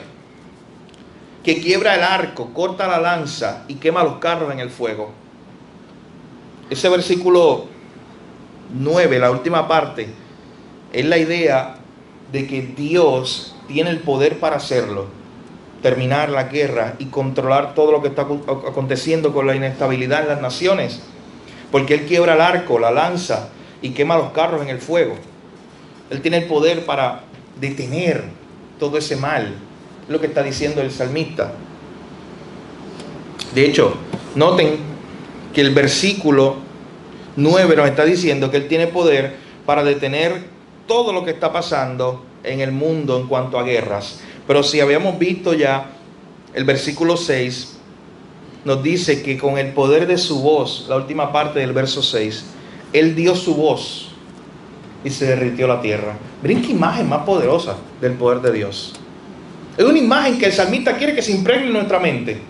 que quiebra el arco, corta la lanza y quema los carros en el fuego. Ese versículo 9, la última parte, es la idea de que Dios tiene el poder para hacerlo, terminar la guerra y controlar todo lo que está aconteciendo con la inestabilidad en las naciones, porque Él quiebra el arco, la lanza y quema los carros en el fuego. Él tiene el poder para detener todo ese mal, lo que está diciendo el salmista. De hecho, noten que el versículo 9 nos está diciendo que Él tiene poder para detener todo lo que está pasando en el mundo en cuanto a guerras. Pero si habíamos visto ya, el versículo 6 nos dice que con el poder de su voz, la última parte del verso 6, Él dio su voz y se derritió la tierra. Miren qué imagen más poderosa del poder de Dios. Es una imagen que el salmista quiere que se impregne en nuestra mente.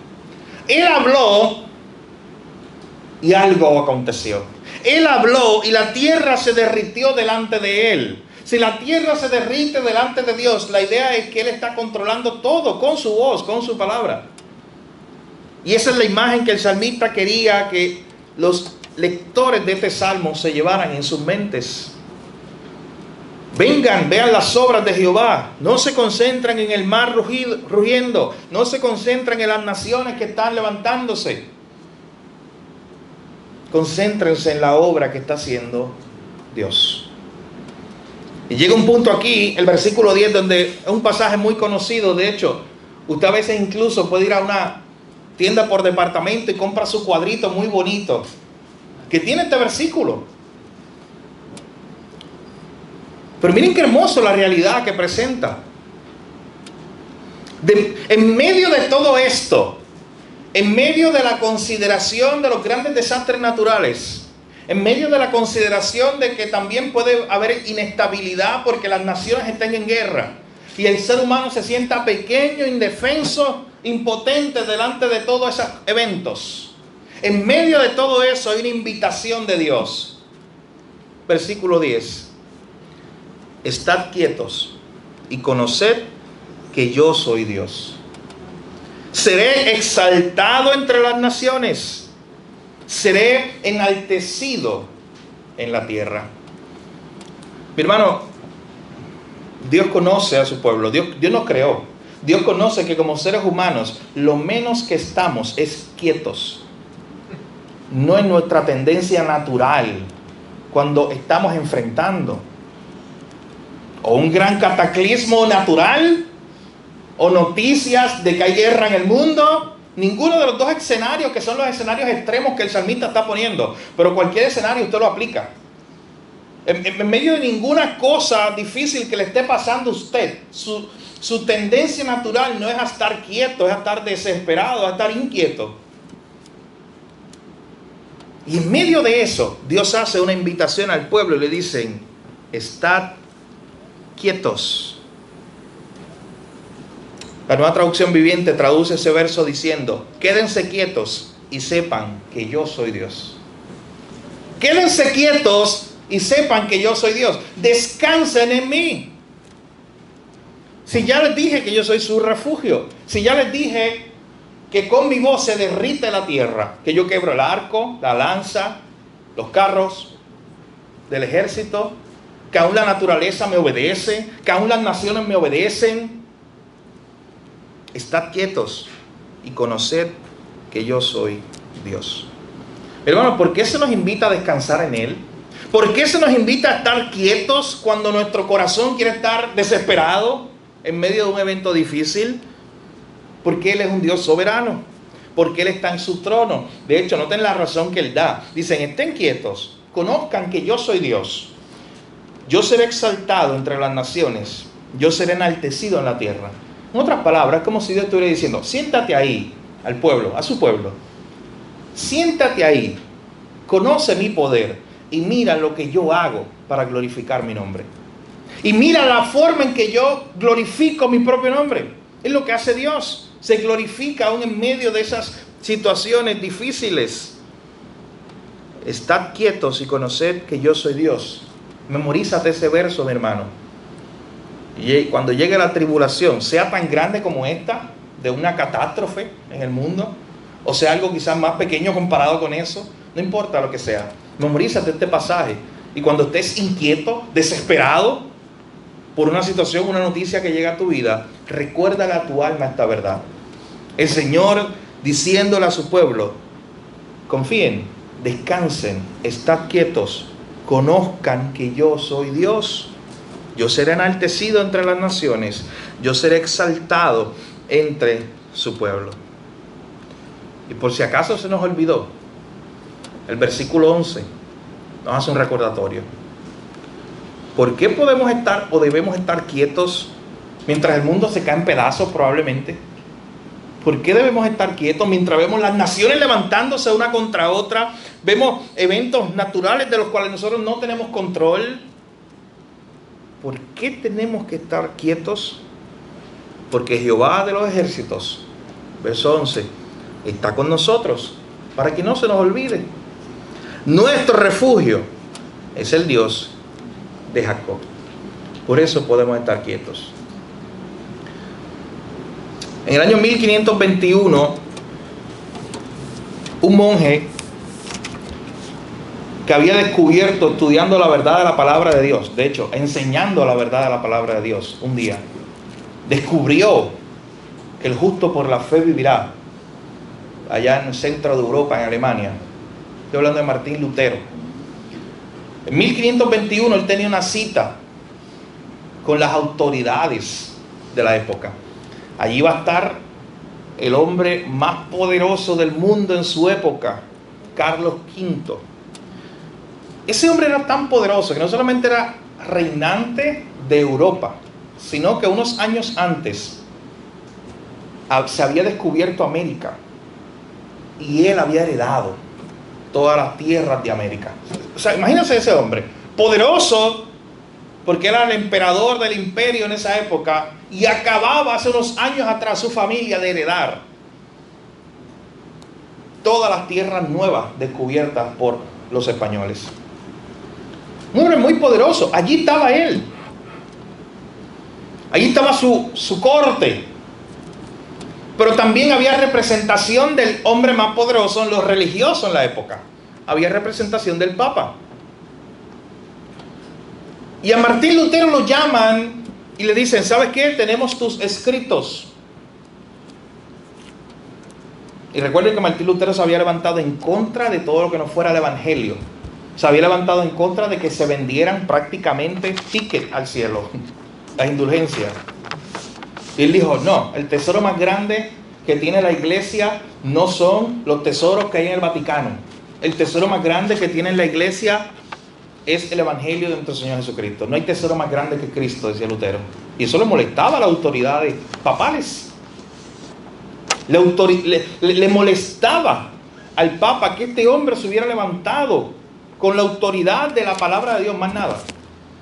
Él habló y algo aconteció. Él habló y la tierra se derritió delante de Él. Si la tierra se derrite delante de Dios, la idea es que Él está controlando todo con su voz, con su palabra. Y esa es la imagen que el salmista quería que los lectores de este salmo se llevaran en sus mentes. Vengan, vean las obras de Jehová. No se concentran en el mar rugiendo. No se concentran en las naciones que están levantándose. Concéntrense en la obra que está haciendo Dios. Y llega un punto aquí, el versículo 10, donde es un pasaje muy conocido. De hecho, usted a veces incluso puede ir a una tienda por departamento y compra su cuadrito muy bonito que tiene este versículo. Pero miren qué hermoso la realidad que presenta. En medio de todo esto, En medio de la consideración de los grandes desastres naturales, en medio de la consideración de que también puede haber inestabilidad porque las naciones estén en guerra y el ser humano se sienta pequeño, indefenso, impotente delante de todos esos eventos. En medio de todo eso hay una invitación de Dios. Versículo 10. Estad quietos y conoced que yo soy Dios. Seré exaltado entre las naciones. Seré enaltecido en la tierra. Mi hermano, Dios conoce a su pueblo. Dios nos creó. Dios conoce que como seres humanos, lo menos que estamos es quietos. No es nuestra tendencia natural cuando estamos enfrentando o un gran cataclismo natural o noticias de que hay guerra en el mundo. Ninguno de los dos escenarios, que son los escenarios extremos que el salmista está poniendo, pero cualquier escenario usted lo aplica. En medio de ninguna cosa difícil que le esté pasando a usted, su tendencia natural no es a estar quieto, es a estar desesperado, a estar inquieto. Y en medio de eso, Dios hace una invitación al pueblo y le dicen: estad quietos. La Nueva Traducción Viviente traduce ese verso diciendo: quédense quietos y sepan que yo soy Dios. Quédense quietos y sepan que yo soy Dios. Descansen en mí. Si ya les dije que yo soy su refugio, si ya les dije que con mi voz se derrite la tierra, que yo quebro el arco, la lanza, los carros del ejército, que aún la naturaleza me obedece, que aún las naciones me obedecen. Estad quietos y conoced que yo soy Dios. Hermanos, ¿por qué se nos invita a descansar en Él? ¿Por qué se nos invita a estar quietos cuando nuestro corazón quiere estar desesperado en medio de un evento difícil? Porque Él es un Dios soberano, porque Él está en su trono. De hecho, noten la razón que Él da. Dicen: estén quietos, conozcan que yo soy Dios. Yo seré exaltado entre las naciones, yo seré enaltecido en la tierra. En otras palabras, es como si Dios estuviera diciendo: siéntate ahí, al pueblo, a su pueblo. Siéntate ahí, conoce mi poder y mira lo que yo hago para glorificar mi nombre. Y mira la forma en que yo glorifico mi propio nombre. Es lo que hace Dios. Se glorifica aún en medio de esas situaciones difíciles. Estad quietos y conoced que yo soy Dios. Memorízate ese verso, mi hermano. Y cuando llegue la tribulación, sea tan grande como esta, de una catástrofe en el mundo, o sea algo quizás más pequeño comparado con eso, no importa lo que sea, memorízate este pasaje. Y cuando estés inquieto, desesperado por una situación, una noticia que llega a tu vida, recuérdale a tu alma esta verdad. El Señor diciéndole a su pueblo: confíen, descansen, estad quietos, conozcan que yo soy Dios. Yo seré enaltecido entre las naciones, yo seré exaltado entre su pueblo. Y por si acaso se nos olvidó, el versículo 11 nos hace un recordatorio. ¿Por qué podemos estar o debemos estar quietos mientras el mundo se cae en pedazos probablemente? ¿Por qué debemos estar quietos mientras vemos las naciones levantándose una contra otra? Vemos eventos naturales de los cuales nosotros no tenemos control. ¿Por qué tenemos que estar quietos? Porque Jehová de los ejércitos, verso 11, está con nosotros, para que no se nos olvide. Nuestro refugio es el Dios de Jacob. Por eso podemos estar quietos. En el año 1521, un monje que había descubierto, estudiando la verdad de la palabra de Dios, de hecho, enseñando la verdad de la palabra de Dios, un día, descubrió que el justo por la fe vivirá, allá en el centro de Europa, en Alemania. Estoy hablando de Martín Lutero. En 1521 él tenía una cita con las autoridades de la época. Allí va a estar el hombre más poderoso del mundo en su época, Carlos V. Ese hombre era tan poderoso que no solamente era reinante de Europa, sino que unos años antes se había descubierto América. y él había heredado todas las tierras de América. O sea, imagínense ese hombre, poderoso, porque era el emperador del imperio en esa época, y acababa hace unos años atrás su familia de heredar todas las tierras nuevas descubiertas por los españoles. Un hombre muy poderoso. Allí estaba él. Allí estaba su corte. Pero también había representación del hombre más poderoso en los religiosos en la época. Había representación del Papa. Y a Martín Lutero lo llaman y le dicen, ¿sabes qué? Tenemos tus escritos. Y recuerden que Martín Lutero se había levantado en contra de todo lo que no fuera el Evangelio. Se había levantado en contra de que se vendieran prácticamente tickets al cielo, las indulgencias. Y él dijo, no, el tesoro más grande que tiene la iglesia no son los tesoros que hay en el Vaticano. El tesoro más grande que tiene la iglesia es el Evangelio de nuestro Señor Jesucristo. No hay tesoro más grande que Cristo, decía Lutero. Y eso le molestaba a las autoridades papales. Le molestaba al Papa que este hombre se hubiera levantado con la autoridad de la palabra de Dios, más nada,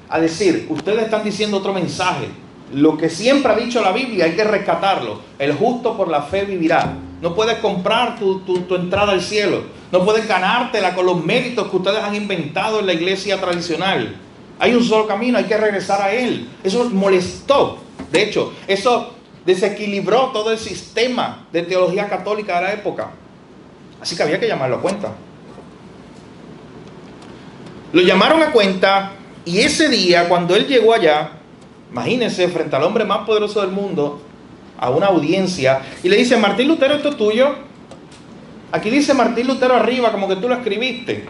a decir, ustedes están diciendo otro mensaje. Lo que siempre ha dicho la Biblia hay que rescatarlo. El justo por la fe vivirá. No puedes comprar tu entrada al cielo. No puedes ganártela con los méritos que ustedes han inventado en la iglesia tradicional. Hay un solo camino, hay que regresar a él. Eso molestó. De hecho, eso desequilibró todo el sistema de teología católica de la época. Así que había que llamarlo a cuenta. Lo llamaron a cuenta y ese día, cuando él llegó allá, imagínense, frente al hombre más poderoso del mundo, a una audiencia, y le dice, Martín Lutero, ¿esto es tuyo? Aquí dice Martín Lutero arriba, como que tú lo escribiste.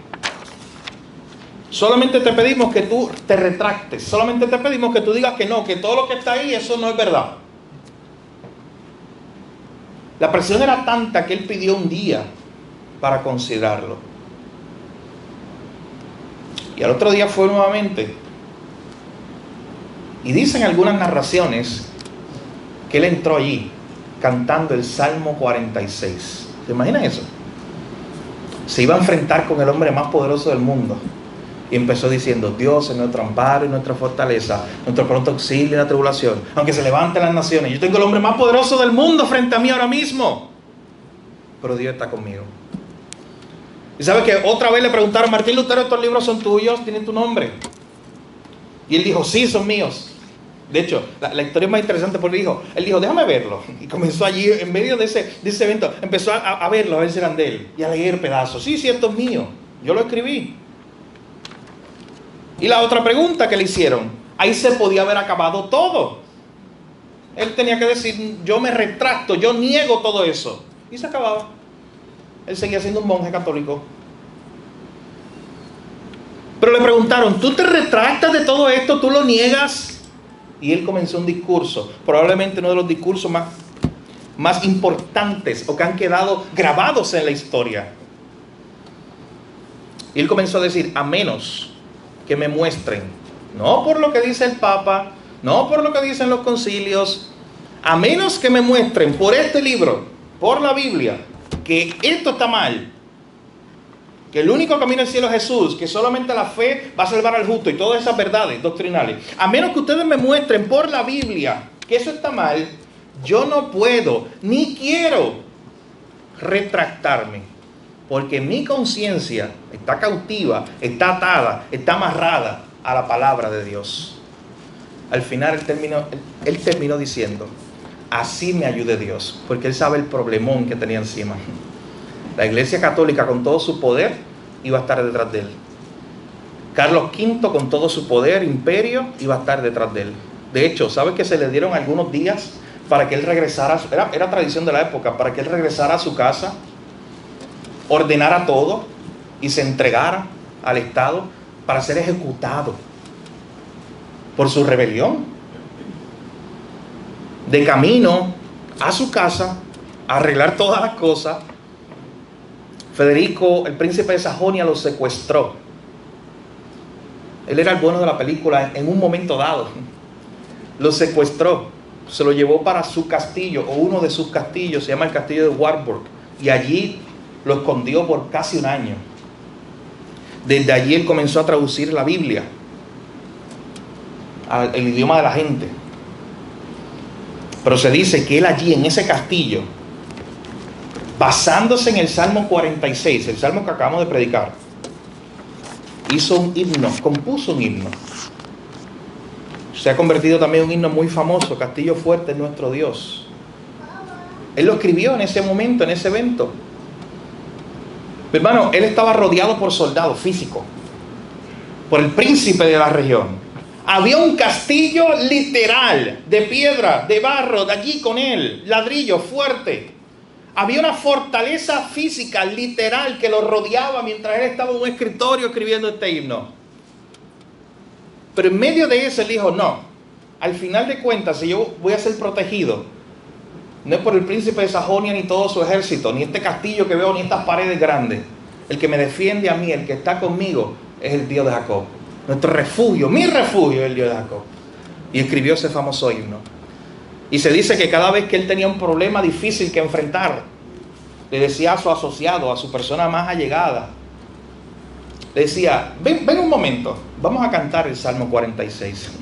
Solamente te pedimos que tú te retractes. Solamente te pedimos que tú digas que no, que todo lo que está ahí, eso no es verdad. La presión era tanta que él pidió un día para considerarlo. Y al otro día fue nuevamente. Y dicen algunas narraciones que él entró allí cantando el Salmo 46. ¿Se imaginan eso? Se iba a enfrentar con el hombre más poderoso del mundo. Y empezó diciendo, Dios es nuestro amparo y nuestra fortaleza, nuestro pronto auxilio en la tribulación. Aunque se levanten las naciones, yo tengo el hombre más poderoso del mundo frente a mí ahora mismo. Pero Dios está conmigo. Y sabe que otra vez le preguntaron, Martín Lutero, ¿estos libros son tuyos? ¿Tienen tu nombre? Y él dijo, sí, son míos. De hecho, la historia es más interesante porque él dijo, déjame verlo. Y comenzó allí, en medio de ese evento, empezó a verlo, a ver si eran de él. Y a leer pedazos. Sí, esto es mío. Yo lo escribí. Y la otra pregunta que le hicieron, ahí se podía haber acabado todo. Él tenía que decir, yo me retracto, yo niego todo eso. Y se acababa. Él seguía siendo un monje católico. Pero le preguntaron, ¿tú te retractas de todo esto? ¿Tú lo niegas? Y él comenzó un discurso, probablemente uno de los discursos más importantes o que han quedado grabados en la historia. Y él comenzó a decir, a menos que me muestren, no por lo que dice el Papa, no por lo que dicen los concilios, a menos que me muestren por este libro, por la Biblia, que esto está mal, que el único camino al cielo es Jesús, que solamente la fe va a salvar al justo y todas esas verdades doctrinales, a menos que ustedes me muestren por la Biblia que eso está mal, yo no puedo ni quiero retractarme, porque mi conciencia está cautiva, está atada, está amarrada a la palabra de Dios. Al final él terminó diciendo, así me ayude Dios, porque él sabe el problemón que tenía encima. La Iglesia Católica con todo su poder iba a estar detrás de él. Carlos V con todo su poder, imperio, iba a estar detrás de él. De hecho, ¿sabe que se le dieron algunos días para que él regresara? Era tradición de la época, para que él regresara a su casa, ordenara todo y se entregara al Estado para ser ejecutado por su rebelión. De camino a su casa, a arreglar todas las cosas, Federico, el príncipe de Sajonia, lo secuestró. Él era el bueno de la película en un momento dado. Lo secuestró, se lo llevó para su castillo, o uno de sus castillos, se llama el castillo de Wartburg. Y allí lo escondió por casi un año. Desde allí él comenzó a traducir la Biblia al idioma de la gente. Pero se dice que él allí en ese castillo, basándose en el Salmo 46, el salmo que acabamos de predicar, hizo un himno, compuso un himno. Se ha convertido también en un himno muy famoso, Castillo Fuerte es nuestro Dios. Él lo escribió en ese momento, en ese evento. Hermano, él estaba rodeado por soldados físicos, por el príncipe de la región. Había un castillo literal, de piedra, de barro, de allí con él, ladrillo fuerte. Había una fortaleza física, literal, que lo rodeaba mientras él estaba en un escritorio escribiendo este himno. Pero en medio de eso él dijo, no, al final de cuentas, si yo voy a ser protegido, no es por el príncipe de Sajonia ni todo su ejército, ni este castillo que veo, ni estas paredes grandes. El que me defiende a mí, el que está conmigo, es el Dios de Jacob. Nuestro refugio, mi refugio es el Dios de Jacob. Y escribió ese famoso himno. Y se dice que cada vez que él tenía un problema difícil que enfrentar, le decía a su asociado, a su persona más allegada, le decía, ven un momento, vamos a cantar el Salmo 46.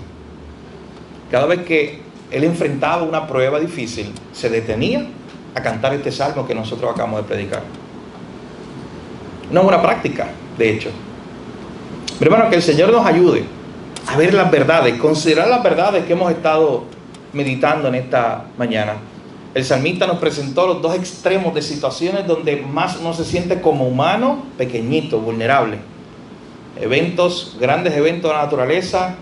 Cada vez que él enfrentaba una prueba difícil, se detenía a cantar este salmo que nosotros acabamos de predicar. Una buena práctica, de hecho. Pero hermano, que el Señor nos ayude a ver las verdades, considerar las verdades que hemos estado meditando en esta mañana. El salmista nos presentó los dos extremos de situaciones donde más uno se siente como humano, pequeñito, vulnerable. Eventos, grandes eventos de la naturaleza,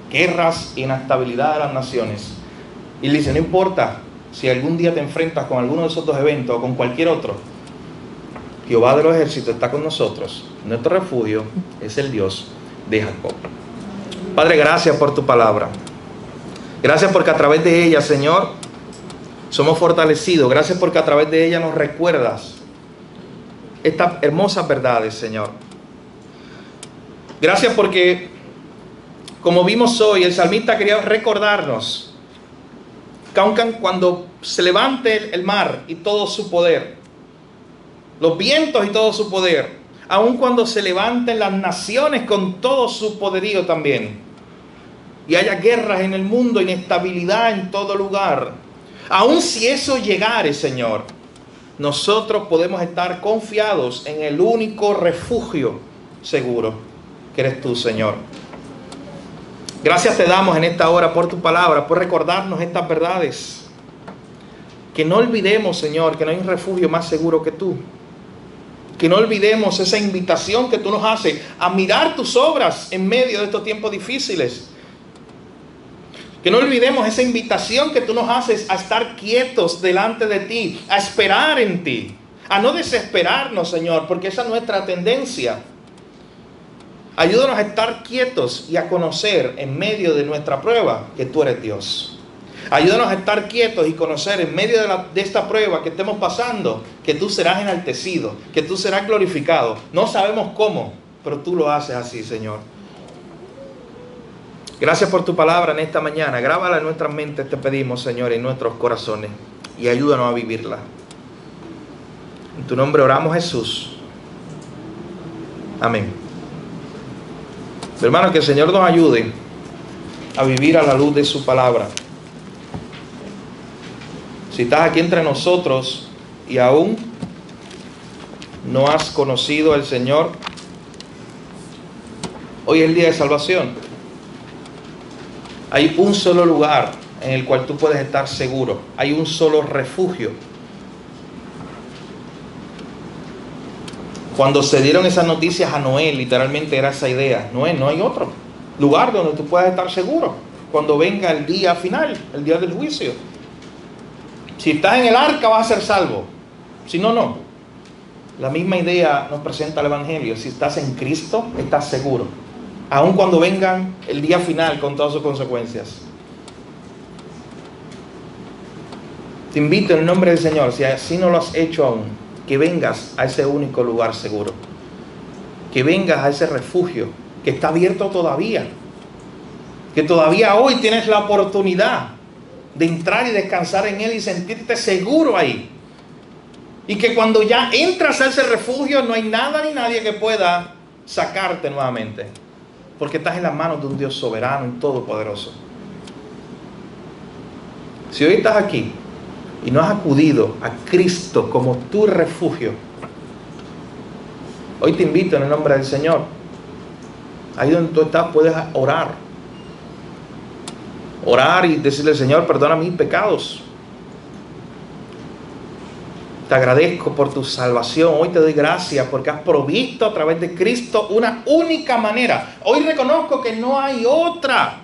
guerras, inestabilidad de las naciones. Y le dice, no importa si algún día te enfrentas con alguno de esos dos eventos o con cualquier otro, Jehová de los ejércitos está con nosotros. Nuestro refugio es el Dios de Jacob. Padre, gracias por tu palabra. Gracias porque a través de ella, Señor, somos fortalecidos. Gracias porque a través de ella nos recuerdas estas hermosas verdades, Señor. Gracias porque, como vimos hoy, el salmista quería recordarnos que aun cuando se levante el mar y todo su poder, los vientos y todo su poder, aun cuando se levanten las naciones con todo su poderío también, y haya guerras en el mundo, inestabilidad en todo lugar, aun si eso llegare, Señor, nosotros podemos estar confiados en el único refugio seguro, que eres tú, Señor. Gracias te damos en esta hora por tu palabra, por recordarnos estas verdades. Que no olvidemos, Señor, que no hay un refugio más seguro que tú. Que no olvidemos esa invitación que tú nos haces a mirar tus obras en medio de estos tiempos difíciles. Que no olvidemos esa invitación que tú nos haces a estar quietos delante de ti, a esperar en ti, a no desesperarnos, Señor, porque esa es nuestra tendencia. Ayúdanos a estar quietos y a conocer en medio de nuestra prueba que tú eres Dios. Ayúdanos a estar quietos y conocer en medio de esta prueba que estemos pasando que tú serás enaltecido, que tú serás glorificado. No sabemos cómo, pero tú lo haces así, Señor. Gracias por tu palabra en esta mañana. Grábala en nuestras mentes, te pedimos, Señor, en nuestros corazones, y ayúdanos a vivirla. En tu nombre oramos, Jesús. Amén. Hermano, que el Señor nos ayude a vivir a la luz de su palabra. Si estás aquí entre nosotros y aún no has conocido al Señor, hoy es el día de salvación. Hay un solo lugar en el cual tú puedes estar seguro. Hay un solo refugio. Cuando se dieron esas noticias a Noé, literalmente era esa idea. Noé, no hay otro lugar donde tú puedas estar seguro cuando venga el día final, el día del juicio. Si estás en el arca vas a ser salvo. Si no, no. La misma idea nos presenta el Evangelio. Si estás en Cristo, estás seguro. Aun cuando vengan el día final con todas sus consecuencias. Te invito en el nombre del Señor, si así no lo has hecho aún, que vengas a ese único lugar seguro. Que vengas a ese refugio que está abierto todavía. Que todavía hoy tienes la oportunidad de entrar y descansar en él y sentirte seguro ahí. Y que cuando ya entras a ese refugio no hay nada ni nadie que pueda sacarte nuevamente. Porque estás en las manos de un Dios soberano y todopoderoso. Si hoy estás aquí y no has acudido a Cristo como tu refugio, hoy te invito en el nombre del Señor. Ahí donde tú estás puedes orar. Orar y decirle: Señor, perdona mis pecados. Te agradezco por tu salvación. Hoy te doy gracias porque has provisto a través de Cristo una única manera. Hoy reconozco que no hay otra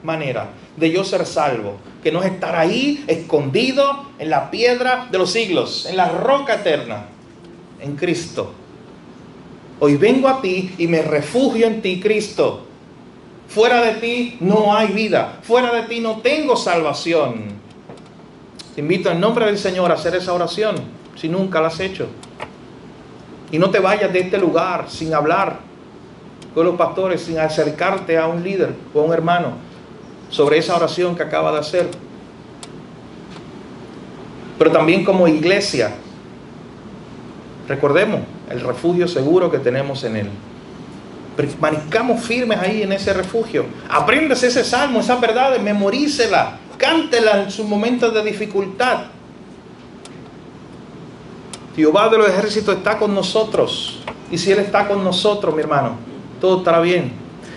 manera de yo ser salvo, que no es estar ahí escondido en la piedra de los siglos, en la roca eterna, en Cristo. Hoy vengo a ti y me refugio en ti, Cristo. Fuera de ti no hay vida, fuera de ti no tengo salvación. Te invito en nombre del Señor a hacer esa oración, si nunca la has hecho. Y no te vayas de este lugar sin hablar con los pastores, sin acercarte a un líder o a un hermano sobre esa oración que acaba de hacer. Pero también como iglesia, recordemos el refugio seguro que tenemos en Él. Permanezcamos firmes ahí en ese refugio. Apréndase ese salmo, esas verdades, memorícela, cántela en sus momentos de dificultad. Jehová de los ejércitos está con nosotros. Y si Él está con nosotros, mi hermano, todo estará bien.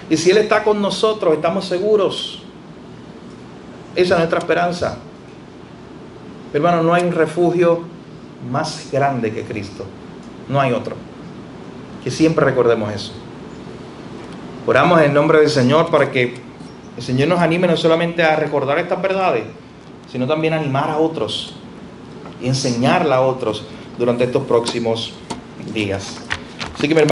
Y si Él está con nosotros, estamos seguros. Esa es nuestra esperanza. Hermano, no hay un refugio más grande que Cristo. No hay otro. Que siempre recordemos eso. Oramos en el nombre del Señor para que el Señor nos anime no solamente a recordar estas verdades, sino también a animar a otros y enseñarla a otros durante estos próximos días. Así que, mi hermano,